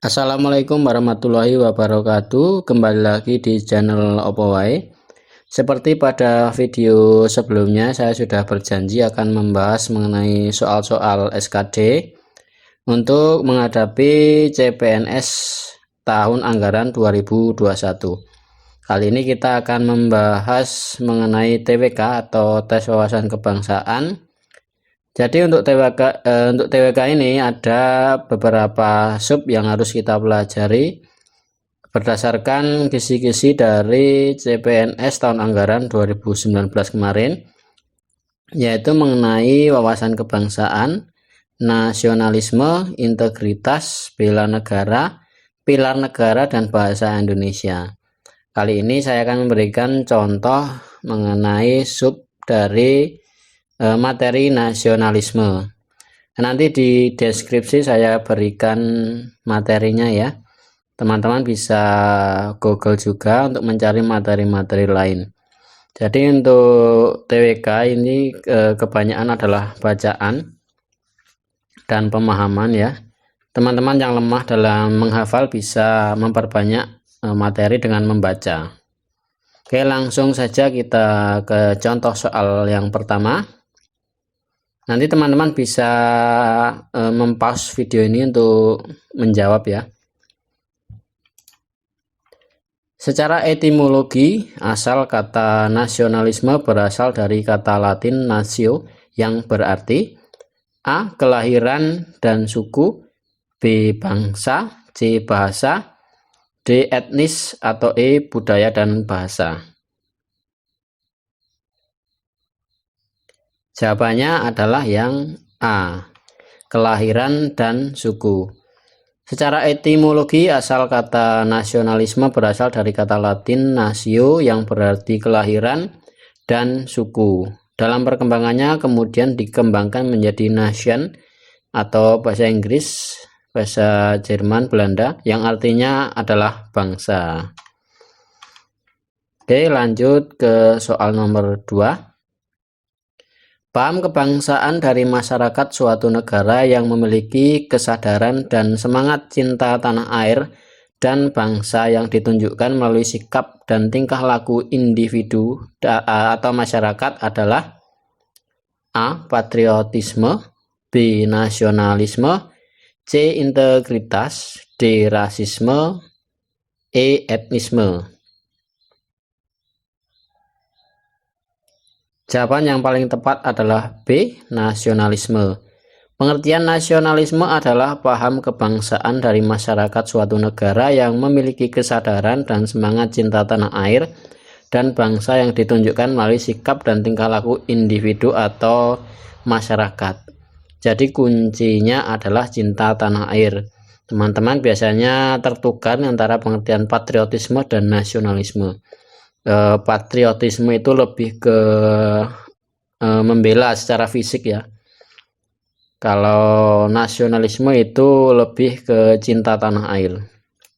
Assalamualaikum warahmatullahi wabarakatuh. Kembali lagi di channel Opo Wae. Seperti pada video sebelumnya, saya sudah berjanji akan membahas mengenai soal-soal SKD untuk menghadapi CPNS tahun anggaran 2021. Kali ini kita akan membahas mengenai TWK atau tes wawasan kebangsaan. Jadi untuk TWK ini ada beberapa sub yang harus kita pelajari berdasarkan kisi-kisi dari CPNS tahun anggaran 2019 kemarin, yaitu mengenai wawasan kebangsaan, nasionalisme, integritas, bela negara, pilar negara, dan bahasa Indonesia. Kali ini saya akan memberikan contoh mengenai sub dari materi nasionalisme. Nanti di deskripsi saya berikan materinya ya. Teman-teman bisa Google juga untuk mencari materi-materi lain. Jadi untuk TWK ini kebanyakan adalah bacaan dan pemahaman ya. Teman-teman yang lemah dalam menghafal bisa memperbanyak materi dengan membaca. Oke, langsung saja kita ke contoh soal yang pertama. Nanti teman-teman bisa mempause video ini untuk menjawab ya. Secara etimologi, asal kata nasionalisme berasal dari kata Latin natio yang berarti A. Kelahiran dan suku, B. Bangsa, C. Bahasa, D. Etnis, atau E. Budaya dan bahasa. Jawabannya adalah yang A. Kelahiran dan suku. Secara etimologi, asal kata nasionalisme berasal dari kata Latin natio yang berarti kelahiran dan suku. Dalam perkembangannya kemudian dikembangkan menjadi nation atau bahasa Inggris, bahasa Jerman, Belanda yang artinya adalah bangsa. Oke, lanjut ke soal nomor 2. Paham kebangsaan dari masyarakat suatu negara yang memiliki kesadaran dan semangat cinta tanah air dan bangsa yang ditunjukkan melalui sikap dan tingkah laku individu atau masyarakat adalah A. Patriotisme, B. Nasionalisme, C. Integritas, D. Rasisme, E. Etnisme. Jawaban yang paling tepat adalah B. Nasionalisme. Pengertian nasionalisme adalah paham kebangsaan dari masyarakat suatu negara yang memiliki kesadaran dan semangat cinta tanah air dan bangsa yang ditunjukkan melalui sikap dan tingkah laku individu atau masyarakat. Jadi kuncinya adalah cinta tanah air. Teman-teman biasanya tertukar antara pengertian patriotisme dan nasionalisme. Patriotisme itu lebih ke membela secara fisik ya. Kalau nasionalisme itu lebih ke cinta tanah air.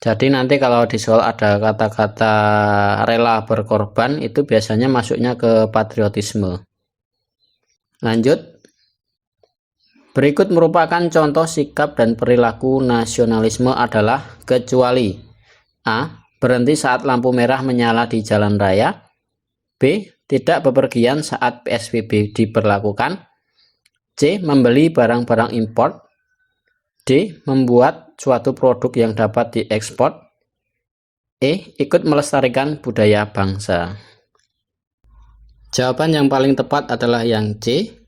Jadi nanti kalau di soal ada kata-kata rela berkorban, itu biasanya masuknya ke patriotisme. Lanjut. Berikut merupakan contoh sikap dan perilaku nasionalisme adalah kecuali A. Berhenti saat lampu merah menyala di jalan raya, B. Tidak bepergian saat PSBB diberlakukan, C. Membeli barang-barang impor, D. Membuat suatu produk yang dapat diekspor, E. Ikut melestarikan budaya bangsa. Jawaban yang paling tepat adalah yang C.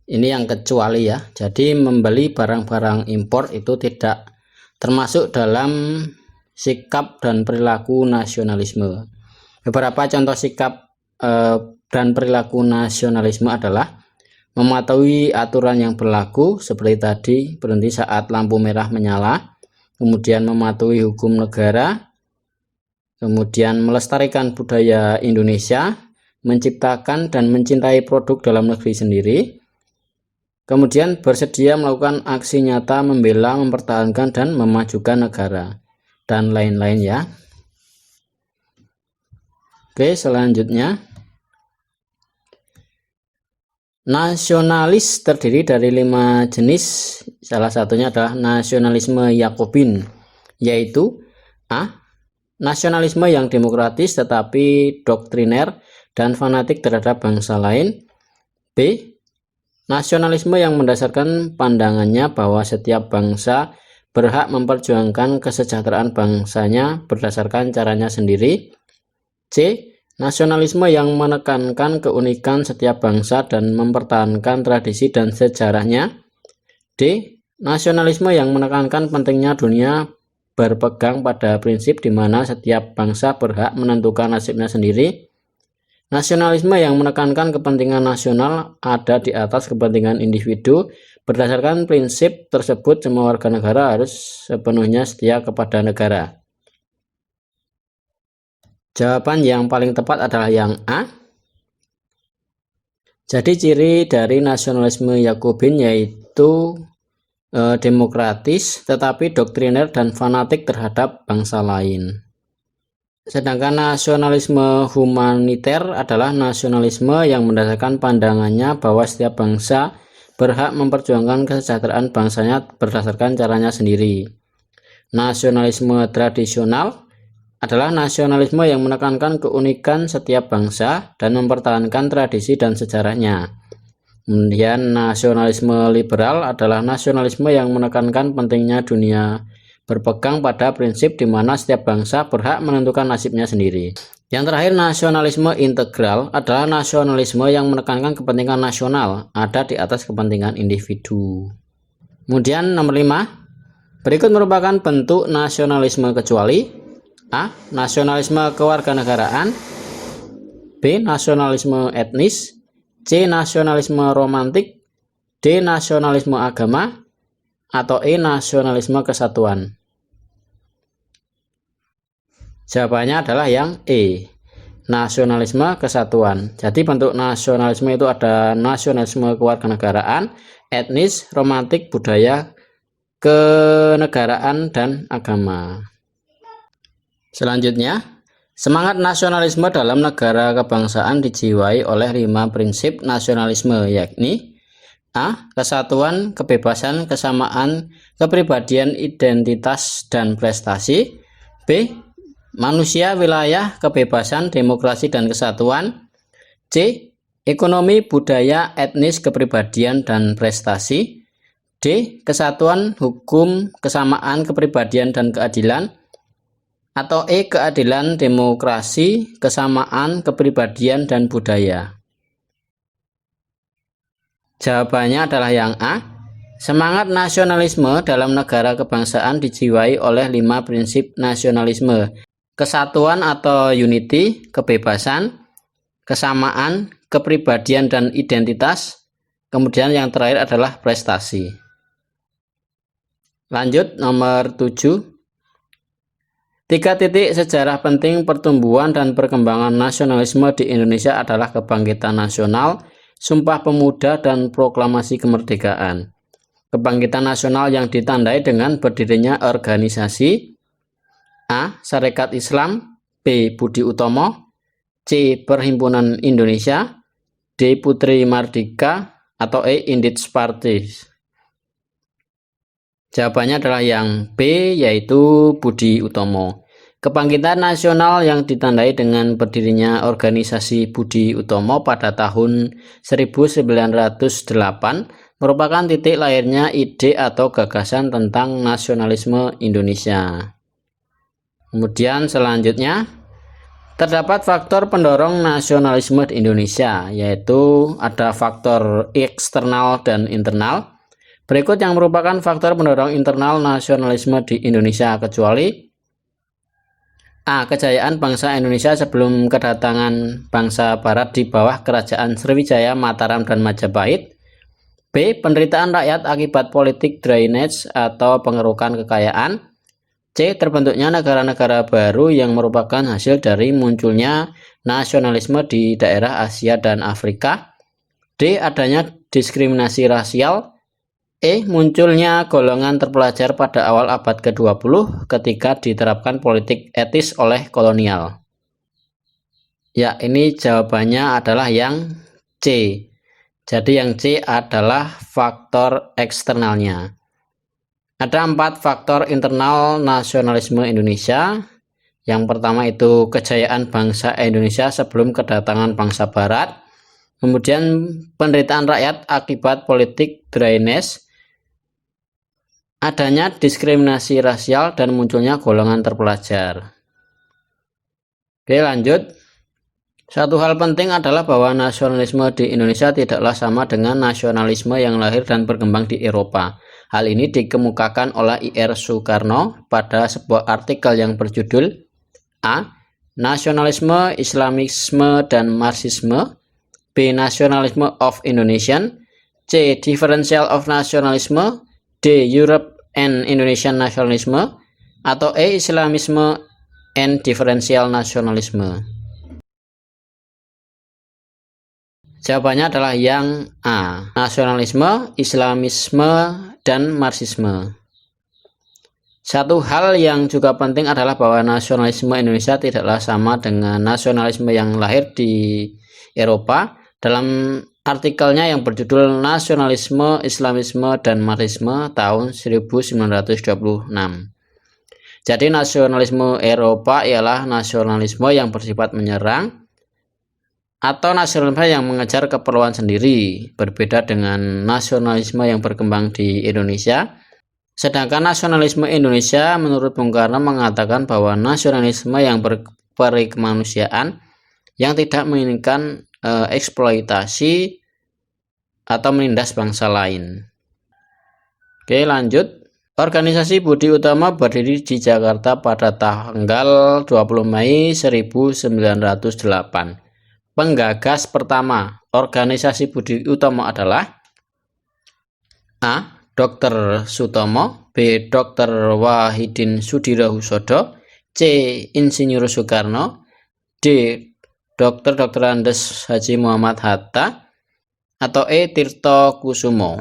Ini yang kecuali ya. Jadi membeli barang-barang impor itu tidak termasuk dalam sikap dan perilaku nasionalisme. Beberapa contoh sikap dan perilaku nasionalisme adalah mematuhi aturan yang berlaku seperti tadi berhenti saat lampu merah menyala, kemudian mematuhi hukum negara, kemudian melestarikan budaya Indonesia, menciptakan dan mencintai produk dalam negeri sendiri, kemudian bersedia melakukan aksi nyata membela, mempertahankan dan memajukan negara, dan lain-lain ya. Oke, selanjutnya. Nasionalis terdiri dari 5 jenis. Salah satunya adalah nasionalisme Yakobin. yaitu A. Nasionalisme yang demokratis tetapi doktriner dan fanatik terhadap bangsa lain. B. Nasionalisme yang mendasarkan pandangannya bahwa setiap bangsa berhak memperjuangkan kesejahteraan bangsanya berdasarkan caranya sendiri. C. Nasionalisme yang menekankan keunikan setiap bangsa dan mempertahankan tradisi dan sejarahnya. D. Nasionalisme yang menekankan pentingnya dunia berpegang pada prinsip di mana setiap bangsa berhak menentukan nasibnya sendiri. Nasionalisme yang menekankan kepentingan nasional ada di atas kepentingan individu. Berdasarkan prinsip tersebut, semua warga negara harus sepenuhnya setia kepada negara. Jawaban yang paling tepat adalah yang A. Jadi ciri dari nasionalisme Yakobin yaitu demokratis tetapi doktriner dan fanatik terhadap bangsa lain. Sedangkan nasionalisme humaniter adalah nasionalisme yang mendasarkan pandangannya bahwa setiap bangsa berhak memperjuangkan kesejahteraan bangsanya berdasarkan caranya sendiri. Nasionalisme tradisional adalah nasionalisme yang menekankan keunikan setiap bangsa dan mempertahankan tradisi dan sejarahnya. Kemudian nasionalisme liberal adalah nasionalisme yang menekankan pentingnya dunia berpegang pada prinsip di mana setiap bangsa berhak menentukan nasibnya sendiri. Yang terakhir, nasionalisme integral adalah nasionalisme yang menekankan kepentingan nasional ada di atas kepentingan individu. Kemudian nomor 5, berikut merupakan bentuk nasionalisme kecuali: A. Nasionalisme kewarganegaraan. B. Nasionalisme etnis. C. Nasionalisme romantik. D. Nasionalisme agama. Atau E. Nasionalisme kesatuan. Jawabannya adalah yang E. Nasionalisme kesatuan. Jadi bentuk nasionalisme itu ada nasionalisme kewarganegaraan, etnis, romantik, budaya, kenegaraan, dan agama. Selanjutnya, semangat nasionalisme dalam negara kebangsaan dijiwai oleh 5 prinsip nasionalisme, yakni: A. Kesatuan, kebebasan, kesamaan, kepribadian, identitas, dan prestasi. B. Manusia, wilayah, kebebasan, demokrasi, dan kesatuan. C. Ekonomi, budaya, etnis, kepribadian, dan prestasi. D. Kesatuan, hukum, kesamaan, kepribadian, dan keadilan. Atau E. Keadilan, demokrasi, kesamaan, kepribadian, dan budaya. Jawabannya adalah yang A. Semangat nasionalisme dalam negara kebangsaan dijiwai oleh 5 prinsip nasionalisme: kesatuan atau unity, kebebasan, kesamaan, kepribadian dan identitas, kemudian yang terakhir adalah prestasi. Lanjut nomor 7. 3 titik sejarah penting pertumbuhan dan perkembangan nasionalisme di Indonesia adalah kebangkitan nasional, Sumpah Pemuda, dan Proklamasi Kemerdekaan. Kebangkitan nasional yang ditandai dengan berdirinya organisasi: A. Sarekat Islam. B. Budi Utomo. C. Perhimpunan Indonesia. D. Putri Mardika. Atau E. Indies Party. Jawabannya adalah yang B, yaitu Budi Utomo. Kebangkitan nasional yang ditandai dengan berdirinya organisasi Budi Utomo pada tahun 1908 merupakan titik lahirnya ide atau gagasan tentang nasionalisme Indonesia. Kemudian selanjutnya, terdapat faktor pendorong nasionalisme di Indonesia, yaitu ada faktor eksternal dan internal. Berikut yang merupakan faktor pendorong internal nasionalisme di Indonesia kecuali: A. Kejayaan bangsa Indonesia sebelum kedatangan bangsa Barat di bawah kerajaan Sriwijaya, Mataram, dan Majapahit. B. Penderitaan rakyat akibat politik drainage atau pengerukan kekayaan. C. Terbentuknya negara-negara baru yang merupakan hasil dari munculnya nasionalisme di daerah Asia dan Afrika. D. Adanya diskriminasi rasial. E. Munculnya golongan terpelajar pada awal abad ke-20 ketika diterapkan politik etis oleh kolonial. Ya, ini jawabannya adalah yang C. Jadi yang C adalah faktor eksternalnya. Ada 4 faktor internal nasionalisme Indonesia. Yang pertama itu kejayaan bangsa Indonesia sebelum kedatangan bangsa Barat. Kemudian penderitaan rakyat akibat politik drainase, adanya diskriminasi rasial, dan munculnya golongan terpelajar. Oke, lanjut. Satu hal penting adalah bahwa nasionalisme di Indonesia tidaklah sama dengan nasionalisme yang lahir dan berkembang di Eropa. Hal ini dikemukakan oleh I.R. Soekarno pada sebuah artikel yang berjudul A. Nasionalisme, Islamisme, dan Marxisme. B. Nationalism of Indonesian. C. Differential of Nationalism. D. Europe and Indonesian Nationalism. Atau E. Islamisme and Differential Nationalism. Jawabannya adalah yang A. Nasionalisme, Islamisme, dan Marxisme. Satu hal yang juga penting adalah bahwa nasionalisme Indonesia tidaklah sama dengan nasionalisme yang lahir di Eropa. Dalam artikelnya yang berjudul Nasionalisme, Islamisme, dan Marxisme tahun 1926. Jadi nasionalisme Eropa ialah nasionalisme yang bersifat menyerang atau nasionalisme yang mengejar keperluan sendiri, berbeda dengan nasionalisme yang berkembang di Indonesia. Sedangkan nasionalisme Indonesia menurut Bung Karno mengatakan bahwa nasionalisme yang berperi kemanusiaan yang tidak menginginkan eksploitasi atau menindas bangsa lain. Oke, lanjut. Organisasi Budi Utomo berdiri di Jakarta pada tanggal 20 Mei 1908. Penggagas pertama organisasi Budi Utomo adalah A. Dr. Sutomo, B. Dr. Wahidin Sudirohusodo, C. Insinyur Soekarno, D. Dr. Andes Haji Muhammad Hatta, atau E. Tirto Kusumo.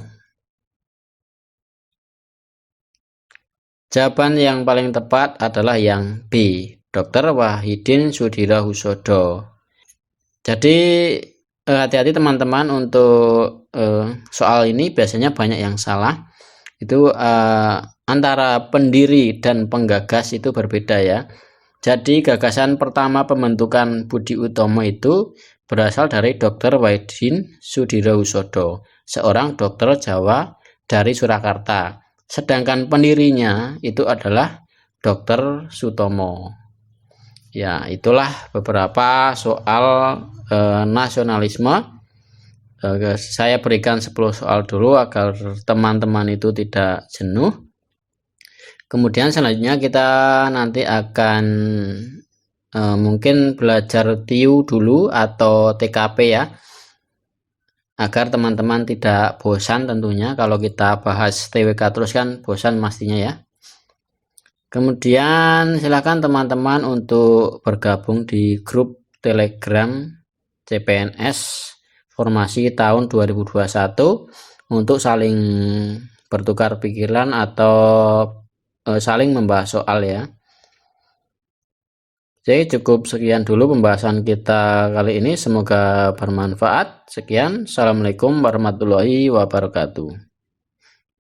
Jawaban yang paling tepat adalah yang B. Dr. Wahidin Sudirohusodo. Jadi hati-hati teman-teman untuk soal ini, biasanya banyak yang salah. Itu antara pendiri dan penggagas itu berbeda ya. Jadi gagasan pertama pembentukan Budi Utomo itu berasal dari Dr. Wahidin Sudirohusodo, seorang dokter Jawa dari Surakarta. Sedangkan pendirinya itu adalah Dr. Sutomo. Ya, itulah beberapa soal nasionalisme. Saya berikan 10 soal dulu agar teman-teman itu tidak jenuh. Kemudian selanjutnya kita nanti akan mungkin belajar TIU dulu atau TKP ya, agar teman-teman tidak bosan. Tentunya kalau kita bahas TWK terus kan bosan pastinya ya. Kemudian silakan teman-teman untuk bergabung di grup Telegram CPNS Formasi tahun 2021 untuk saling bertukar pikiran atau saling membahas soal ya. Jadi cukup sekian dulu pembahasan kita kali ini, semoga bermanfaat. Sekian, assalamualaikum warahmatullahi wabarakatuh.